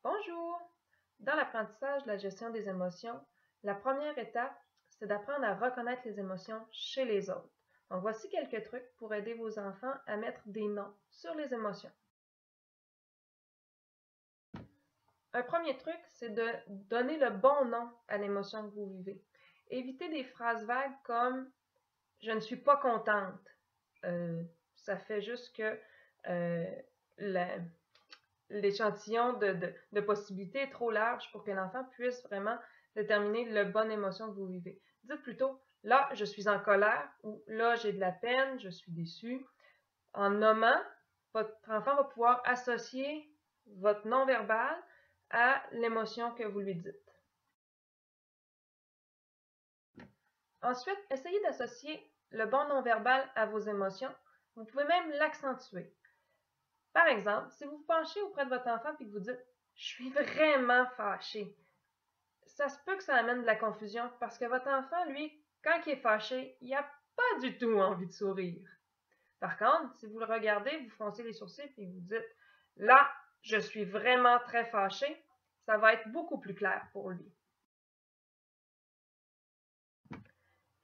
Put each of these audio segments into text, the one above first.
Bonjour! Dans l'apprentissage de la gestion des émotions, la première étape, c'est d'apprendre à reconnaître les émotions chez les autres. Donc, voici quelques trucs pour aider vos enfants à mettre des noms sur les émotions. Un premier truc, c'est de donner le bon nom à l'émotion que vous vivez. Évitez des phrases vagues comme « je ne suis pas contente ». Ça fait juste que l'échantillon de possibilités est trop large pour que l'enfant puisse vraiment déterminer la bonne émotion que vous vivez. Dites plutôt « là, je suis en colère » ou « là, j'ai de la peine, je suis déçu ». En nommant, votre enfant va pouvoir associer votre non-verbal à l'émotion que vous lui dites. Ensuite, essayez d'associer le bon non-verbal à vos émotions. Vous pouvez même l'accentuer. Par exemple, si vous vous penchez auprès de votre enfant et que vous dites « je suis vraiment fâché », ça se peut que ça amène de la confusion parce que votre enfant, lui, quand il est fâché, il n'a pas du tout envie de sourire. Par contre, si vous le regardez, vous froncez les sourcils et vous dites « là, je suis vraiment très fâché », ça va être beaucoup plus clair pour lui.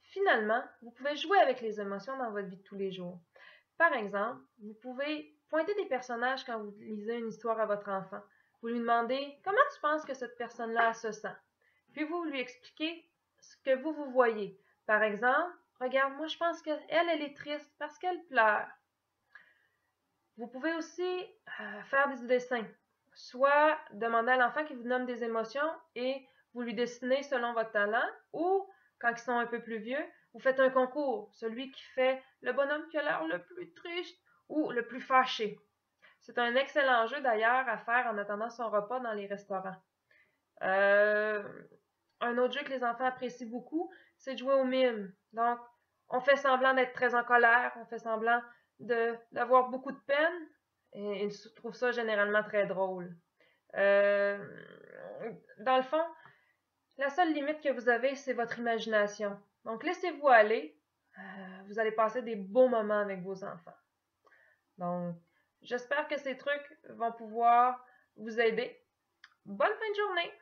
Finalement, vous pouvez jouer avec les émotions dans votre vie de tous les jours. Par exemple, vous pouvez pointer des personnages quand vous lisez une histoire à votre enfant. Vous lui demandez « comment tu penses que cette personne-là se sent ?» Puis vous lui expliquez ce que vous voyez. Par exemple, « regarde, moi je pense qu'elle, elle est triste parce qu'elle pleure. » Vous pouvez aussi faire des dessins. Soit demander à l'enfant qu'il vous nomme des émotions et vous lui dessinez selon votre talent, ou quand ils sont un peu plus vieux, vous faites un concours, celui qui fait le bonhomme qui a l'air le plus triste ou le plus fâché. C'est un excellent jeu d'ailleurs à faire en attendant son repas dans les restaurants. Un autre jeu que les enfants apprécient beaucoup, c'est de jouer au mime. Donc, on fait semblant d'être très en colère, on fait semblant d'avoir beaucoup de peine, et ils trouvent ça généralement très drôle. Dans le fond, la seule limite que vous avez, c'est votre imagination. Donc, laissez-vous aller. Vous allez passer des beaux moments avec vos enfants. Donc, j'espère que ces trucs vont pouvoir vous aider. Bonne fin de journée!